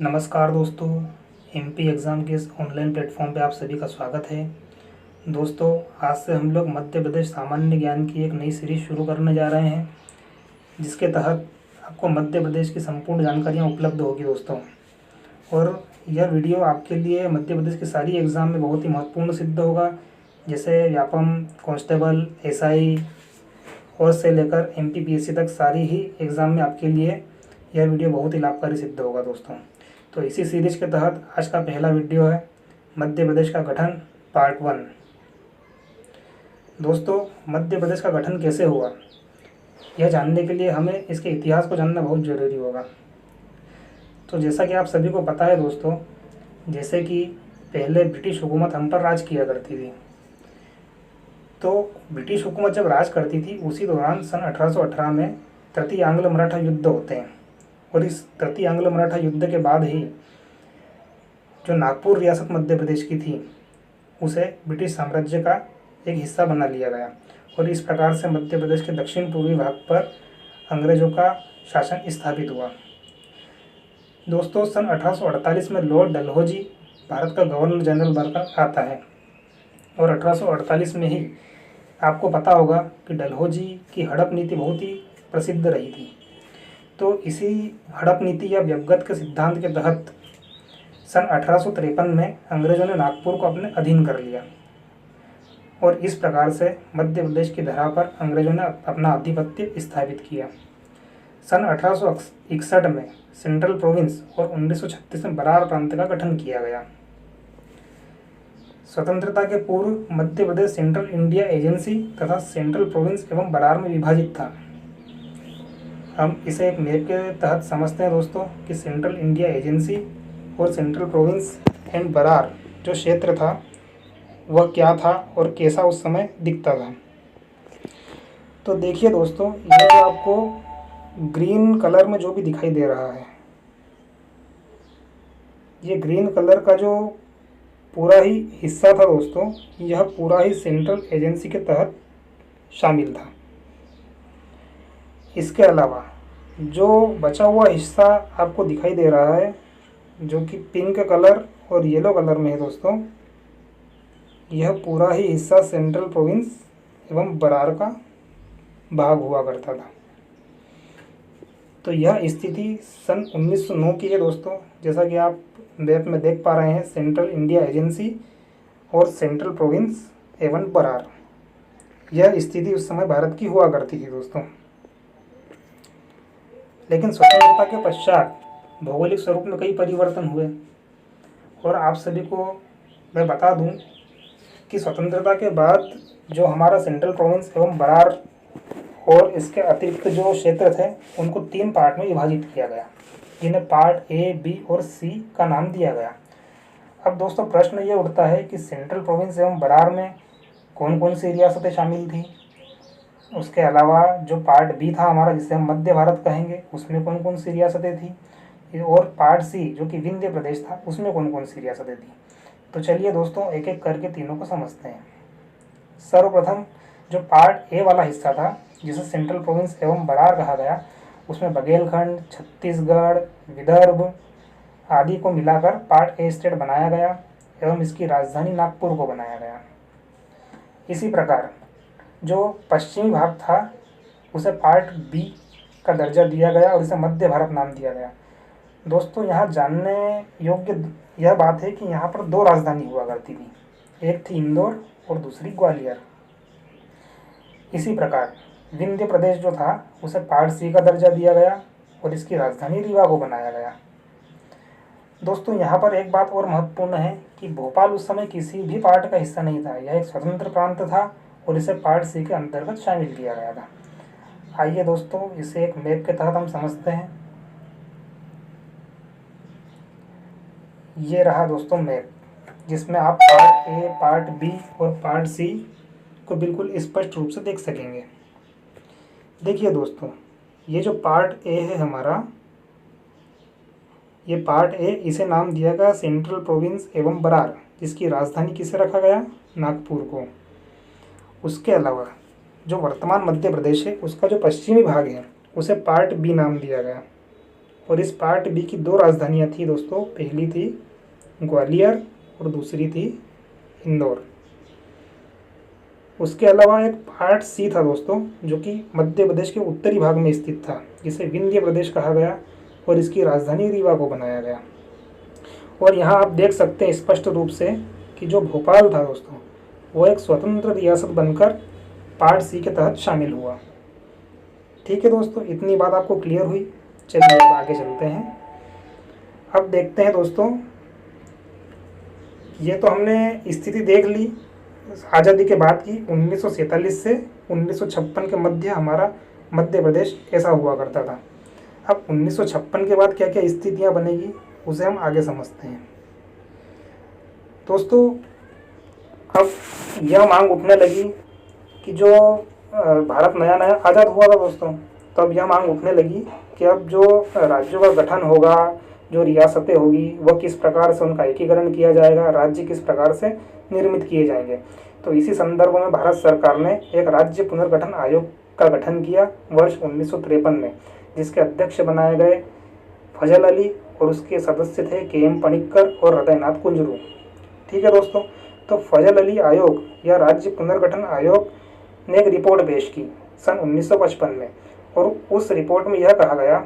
नमस्कार दोस्तों, MP exam के इस ऑनलाइन प्लेटफॉर्म पे आप सभी का स्वागत है। दोस्तों, आज से हम लोग मध्य प्रदेश सामान्य ज्ञान की एक नई सीरीज़ शुरू करने जा रहे हैं, जिसके तहत आपको मध्य प्रदेश की संपूर्ण जानकारियाँ उपलब्ध होगी दोस्तों। और यह वीडियो आपके लिए मध्य प्रदेश की सारी एग्ज़ाम में बहुत ही महत्वपूर्ण सिद्ध होगा, जैसे व्यापम, कांस्टेबल, एसआई और से लेकर एमपीपीएससी तक सारी ही एग्ज़ाम में आपके लिए यह वीडियो बहुत ही लाभकारी सिद्ध होगा दोस्तों। तो इसी सीरीज़ के तहत आज का पहला वीडियो है मध्य प्रदेश का गठन पार्ट 1। दोस्तों, मध्य प्रदेश का गठन कैसे हुआ, यह जानने के लिए हमें इसके इतिहास को जानना बहुत ज़रूरी होगा। तो जैसा कि आप सभी को पता है दोस्तों, जैसे कि पहले ब्रिटिश हुकूमत हम पर राज किया करती थी। तो ब्रिटिश हुकूमत जब राज करती थी, उसी दौरान सन 1818 में तृतीय आंग्ल मराठा युद्ध होते हैं। और इस तृतीय आंग्ल मराठा युद्ध के बाद ही जो नागपुर रियासत मध्य प्रदेश की थी, उसे ब्रिटिश साम्राज्य का एक हिस्सा बना लिया गया। और इस प्रकार से मध्य प्रदेश के दक्षिण पूर्वी भाग पर अंग्रेज़ों का शासन स्थापित हुआ। दोस्तों, सन 1848 में लॉर्ड डलहौजी भारत का गवर्नर जनरल बनकर आता है। और 1848 में ही आपको पता होगा कि डलहौजी की हड़प नीति बहुत ही प्रसिद्ध रही थी। तो इसी हड़प नीति या व्यवगत के सिद्धांत के तहत सन 1853 में अंग्रेज़ों ने नागपुर को अपने अधीन कर लिया। और इस प्रकार से मध्य प्रदेश की धरा पर अंग्रेज़ों ने अपना आधिपत्य स्थापित किया। सन 1861 में सेंट्रल प्रोविंस और 1936 में बरार प्रांत का गठन किया गया। स्वतंत्रता के पूर्व Madhya Pradesh central India agency तथा सेंट्रल प्रोविंस एवं बरार में विभाजित था। हम इसे एक मैप के तहत समझते हैं दोस्तों कि सेंट्रल इंडिया एजेंसी और सेंट्रल प्रोविंस एंड बरार जो क्षेत्र था वह क्या था और कैसा उस समय दिखता था। तो देखिए दोस्तों, ये जो आपको ग्रीन कलर में जो भी दिखाई दे रहा है, ये ग्रीन कलर का जो पूरा ही हिस्सा था दोस्तों, यह पूरा ही सेंट्रल एजेंसी के तहत शामिल था। इसके अलावा जो बचा हुआ हिस्सा आपको दिखाई दे रहा है, जो कि पिंक कलर और येलो कलर में है दोस्तों, यह पूरा ही हिस्सा सेंट्रल प्रोविंस एवं बरार का भाग हुआ करता था। तो यह स्थिति सन 1909 की है दोस्तों। जैसा कि आप मैप में देख पा रहे हैं, सेंट्रल इंडिया एजेंसी और सेंट्रल प्रोविंस एवं बरार, यह स्थिति उस समय भारत की हुआ करती थी दोस्तों। लेकिन स्वतंत्रता के पश्चात भौगोलिक स्वरूप में कई परिवर्तन हुए। और आप सभी को मैं बता दूं कि स्वतंत्रता के बाद जो हमारा सेंट्रल प्रोविंस एवं बरार और इसके अतिरिक्त जो क्षेत्र थे, उनको 3 पार्ट में विभाजित किया गया, जिन्हें पार्ट ए, बी और सी का नाम दिया गया। अब दोस्तों, प्रश्न ये उठता है कि सेंट्रल प्रोविंस एवं बरार में कौन कौन सी रियासतें शामिल थी। उसके अलावा जो पार्ट बी था हमारा, जिसे हम मध्य भारत कहेंगे, उसमें कौन कौन सी रियासतें थी। और पार्ट सी जो कि विंध्य प्रदेश था, उसमें कौन कौन सी रियासतें थी। तो चलिए दोस्तों, एक एक करके तीनों को समझते हैं। सर्वप्रथम जो पार्ट ए वाला हिस्सा था, जिसे सेंट्रल प्रोविंस एवं बरार कहा गया, उसमें बघेलखंड, छत्तीसगढ़, विदर्भ आदि को मिलाकर पार्ट ए स्टेट बनाया गया एवं इसकी राजधानी नागपुर को बनाया गया। इसी प्रकार जो पश्चिमी भाग था, उसे पार्ट बी का दर्जा दिया गया और इसे मध्य भारत नाम दिया गया। दोस्तों, यहाँ जानने योग्य यह बात है कि यहाँ पर 2 राजधानी हुआ करती थी, एक थी इंदौर और दूसरी ग्वालियर। इसी प्रकार विंध्य प्रदेश जो था, उसे पार्ट सी का दर्जा दिया गया और इसकी राजधानी रीवा को बनाया गया। दोस्तों, यहाँ पर एक बात और महत्वपूर्ण है कि भोपाल उस समय किसी भी पार्ट का हिस्सा नहीं था। यह एक स्वतंत्र प्रांत था और इसे पार्ट सी के अंतर्गत शामिल किया गया था। आइए दोस्तों, इसे एक मैप के तहत हम समझते हैं। ये रहा दोस्तों मैप, जिसमें आप पार्ट ए, पार्ट बी और पार्ट सी को बिल्कुल स्पष्ट रूप से देख सकेंगे। देखिए दोस्तों, ये जो पार्ट ए है हमारा, ये पार्ट ए, इसे नाम दिया गया सेंट्रल प्रोविंस एवं बरार, जिसकी राजधानी किसे रखा गया, नागपुर को। उसके अलावा जो वर्तमान मध्य प्रदेश है, उसका जो पश्चिमी भाग है, उसे पार्ट बी नाम दिया गया और इस पार्ट बी की दो राजधानियाँ थी दोस्तों, पहली थी ग्वालियर और दूसरी थी इंदौर। उसके अलावा एक पार्ट सी था दोस्तों, जो कि मध्य प्रदेश के उत्तरी भाग में स्थित था, जिसे विंध्य प्रदेश कहा गया और इसकी राजधानी रीवा को बनाया गया। और यहाँ आप देख सकते हैं स्पष्ट रूप से कि जो भोपाल था दोस्तों, वो एक स्वतंत्र रियासत बनकर पार्ट सी के तहत शामिल हुआ। ठीक है दोस्तों, इतनी बात आपको क्लियर हुई। चलिए अब आगे चलते हैं। अब देखते हैं दोस्तों, ये तो हमने स्थिति देख ली आज़ादी के बाद की। 1947 से 1956 के मध्य हमारा मध्य प्रदेश ऐसा हुआ करता था। अब 1956 के बाद क्या क्या स्थितियां बनेगी उसे हम आगे समझते हैं। दोस्तों, अब यह मांग उठने लगी कि जो भारत नया नया आज़ाद हुआ था दोस्तों, तो अब यह मांग उठने लगी कि अब जो राज्यों का गठन होगा, जो रियासतें होगी, वह किस प्रकार से उनका एकीकरण किया जाएगा, राज्य किस प्रकार से निर्मित किए जाएंगे। तो इसी संदर्भ में भारत सरकार ने एक राज्य पुनर्गठन आयोग का गठन किया वर्ष 1953 में, जिसके अध्यक्ष बनाए गए फजल अली और उसके सदस्य थे के.एम. पनिक्कर और हृदयनाथ कुंजरू। ठीक है दोस्तों, तो फजल अली आयोग या राज्य पुनर्गठन आयोग ने एक रिपोर्ट पेश की सन 1955 में, और उस रिपोर्ट में यह कहा गया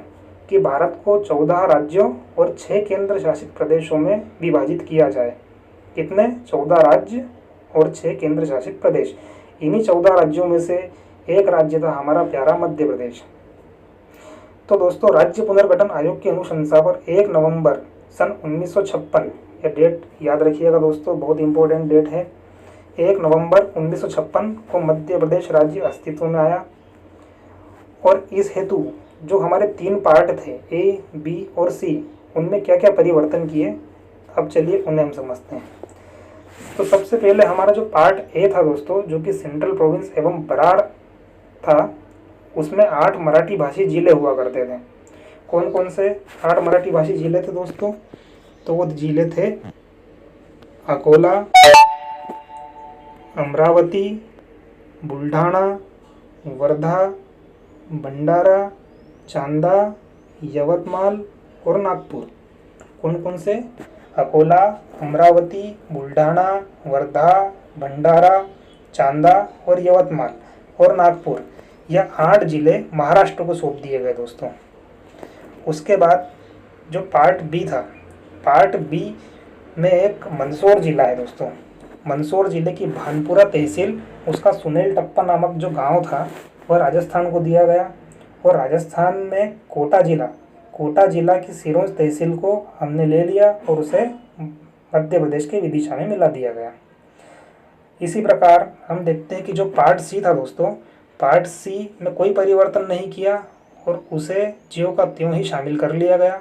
कि भारत को 14 राज्यों और 6 केंद्र शासित प्रदेशों में विभाजित किया जाए। कितने? 14 राज्य और 6 केंद्र शासित प्रदेश। इन्हीं 14 राज्यों में से एक राज्य था हमारा प्यारा मध्य प्रदेश। तो दोस्तों, राज्य पुनर्गठन आयोग की अनुशंसा पर 1 नवंबर सन 1956, यह डेट याद रखिएगा दोस्तों, बहुत इंपॉर्टेंट डेट है। 1 नवंबर 1956 को मध्य प्रदेश राज्य अस्तित्व में आया। और इस हेतु जो हमारे 3 पार्ट थे ए, बी और सी, उनमें क्या क्या परिवर्तन किए, अब चलिए उन्हें हम समझते हैं। तो सबसे पहले हमारा जो पार्ट ए था दोस्तों, जो कि सेंट्रल प्रोविंस एवं बरार था, उसमें 8 मराठी भाषी जिले हुआ करते थे। कौन कौन से 8 मराठी भाषी जिले थे दोस्तों? तो वो जिले थे अकोला, अमरावती, बुल्ढाणा, वर्धा, भंडारा, चांदा, यवतमाल और नागपुर। कौन कौन से? अकोला, अमरावती, बुल्ढाणा, वर्धा, भंडारा, चांदा और यवतमाल और नागपुर। यह 8 जिले महाराष्ट्र को सौंप दिए गए दोस्तों। उसके बाद जो पार्ट बी था, पार्ट बी में एक मंदसौर जिला है दोस्तों। मंदसौर जिले की भानपुरा तहसील, उसका सुनील टप्पा नामक जो गांव था, वह राजस्थान को दिया गया। और राजस्थान में कोटा जिला की सिरोंज तहसील को हमने ले लिया और उसे मध्य प्रदेश के विदिशा में मिला दिया गया। इसी प्रकार हम देखते हैं कि जो पार्ट सी था दोस्तों, पार्ट सी में कोई परिवर्तन नहीं किया और उसे ज्यों का त्यों ही शामिल कर लिया गया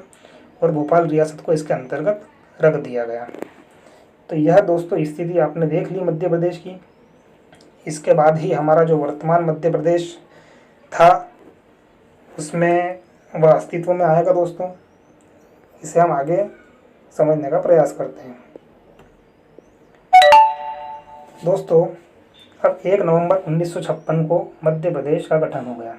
और भोपाल रियासत को इसके अंतर्गत रख दिया गया। तो यह दोस्तों स्थिति आपने देख ली मध्य प्रदेश की। इसके बाद ही हमारा जो वर्तमान मध्य प्रदेश था, उसमें वह अस्तित्व में आएगा दोस्तों। इसे हम आगे समझने का प्रयास करते हैं। दोस्तों, अब 1 नवंबर 1956 को मध्य प्रदेश का गठन हो गया।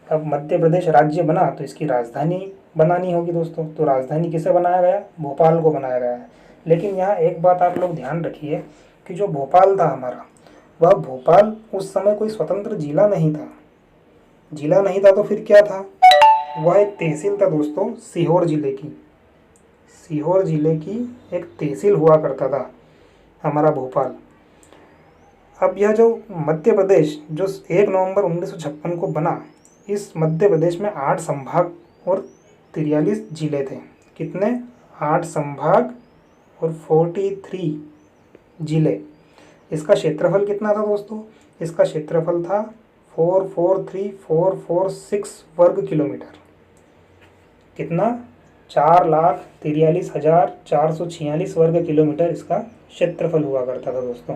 अब मध्य प्रदेश राज्य बना तो इसकी राजधानी बनानी होगी दोस्तों। तो राजधानी किसे बनाया गया? भोपाल को बनाया गया है। लेकिन यहाँ एक बात आप लोग ध्यान रखिए कि जो भोपाल था हमारा, वह भोपाल उस समय कोई स्वतंत्र जिला नहीं था। जिला नहीं था तो फिर क्या था? वह एक तहसील था दोस्तों, सीहोर जिले की। सीहोर जिले की एक तहसील हुआ करता था हमारा भोपाल। अब यह जो मध्य प्रदेश जो 1 नवंबर 1956 को बना, इस मध्य प्रदेश में 8 संभाग और 43 जिले थे। कितने? 8 संभाग और 43 जिले। इसका क्षेत्रफल कितना था दोस्तों? इसका क्षेत्रफल था 443,446 वर्ग किलोमीटर। कितना? 4,43,446 वर्ग किलोमीटर इसका क्षेत्रफल हुआ करता था दोस्तों।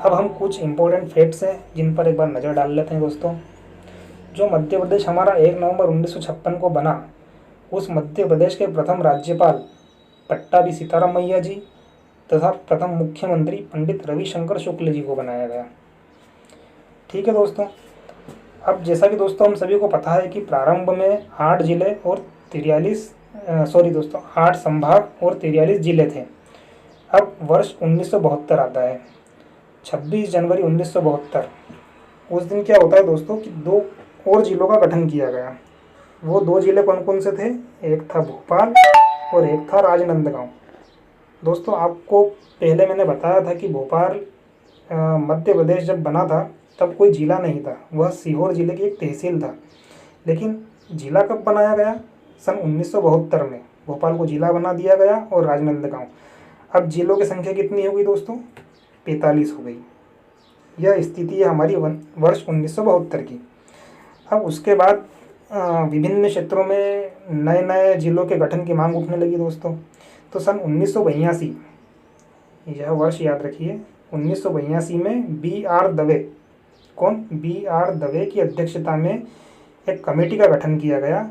अब हम कुछ इम्पोर्टेंट फैक्ट्स हैं जिन पर एक बार नज़र डाल लेते हैं दोस्तों। जो मध्य प्रदेश हमारा 1 नवंबर 1956 को बना, उस मध्य प्रदेश के प्रथम राज्यपाल पट्टाभी सीतारामैया जी तथा प्रथम मुख्यमंत्री पंडित रविशंकर शुक्ल जी को बनाया गया। ठीक है दोस्तों। अब जैसा कि दोस्तों हम सभी को पता है कि प्रारंभ में 8 जिले और 8 संभाग और 43 जिले थे। अब वर्ष 1972 आता है, 26 जनवरी 1972। उस दिन क्या होता है दोस्तों कि 2 और जिलों का गठन किया गया। वो 2 जिले कौन कौन से थे? एक था भोपाल और एक था राजनांदगांव। दोस्तों आपको पहले मैंने बताया था कि भोपाल मध्य प्रदेश जब बना था तब कोई जिला नहीं था, वह सीहोर जिले की एक तहसील था। लेकिन जिला कब बनाया गया? सन 1972 में भोपाल को जिला बना दिया गया और राजनांदगांव। अब जिलों की संख्या कितनी हो गई दोस्तों? 45 हो गई। यह स्थिति है हमारी वर्ष 1972 की। अब उसके बाद विभिन्न क्षेत्रों में नए नए जिलों के गठन की मांग उठने लगी दोस्तों। तो सन 1982, यह वर्ष याद रखिए, 1982 में B.R. दवे, कौन? B.R. दवे की अध्यक्षता में एक कमेटी का गठन किया गया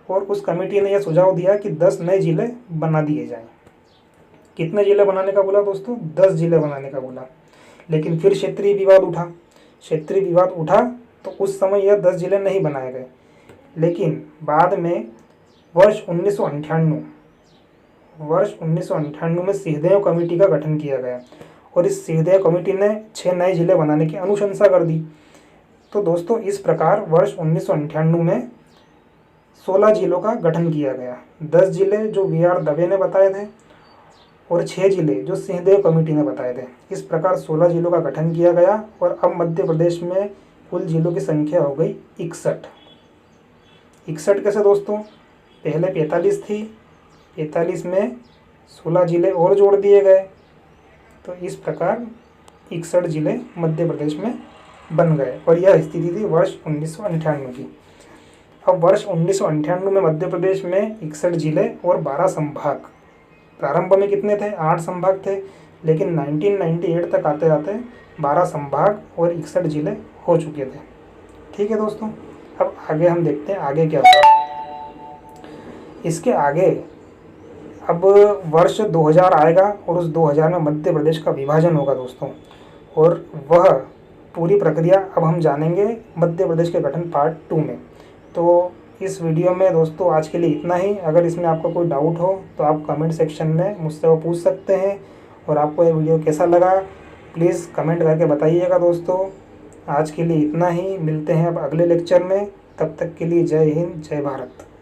और उस कमेटी ने यह सुझाव दिया कि 10 नए जिले बना दिए जाएं। कितने जिले बनाने का बोला दोस्तों? 10 जिले बनाने का बोला। लेकिन फिर क्षेत्रीय विवाद उठा तो उस समय यह 10 जिले नहीं बनाए गए। लेकिन बाद में वर्ष 1998 में सिंहदेव कमेटी का गठन किया गया और इस सिंहदेव कमेटी ने 6 नए जिले बनाने की अनुशंसा कर दी। तो दोस्तों इस प्रकार वर्ष 1998 में 16 जिलों का गठन किया गया। 10 जिले जो B.R. दवे ने बताए थे और 6 जिले जो सिंहदेव कमेटी ने बताए थे। इस प्रकार 16 जिलों का गठन किया गया और अब मध्य प्रदेश में कुल जिलों की संख्या हो गई 61। 61 कैसे दोस्तों? पहले 45 थी, 45 में 16 जिले और जोड़ दिए गए, तो इस प्रकार 61 जिले मध्य प्रदेश में बन गए। और यह स्थिति थी वर्ष 1998 की। अब वर्ष 1998 में मध्य प्रदेश में 61 जिले और 12 संभाग। प्रारंभ में कितने थे? 8 संभाग थे, लेकिन 1998 तक आते आते 12 संभाग और 61 जिले हो चुके थे। ठीक है दोस्तों, अब आगे हम देखते हैं आगे क्या होगा। इसके आगे अब वर्ष 2000 आएगा और उस 2000 में मध्य प्रदेश का विभाजन होगा दोस्तों, और वह पूरी प्रक्रिया अब हम जानेंगे मध्य प्रदेश के गठन पार्ट 2 में। तो इस वीडियो में दोस्तों आज के लिए इतना ही। अगर इसमें आपका कोई डाउट हो तो आप कमेंट सेक्शन में मुझसे वो पूछ सकते हैं। और आपको ये वीडियो कैसा लगा प्लीज़ कमेंट करके बताइएगा दोस्तों। आज के लिए इतना ही, मिलते हैं अब अगले लेक्चर में। तब तक के लिए जय हिंद, जय भारत।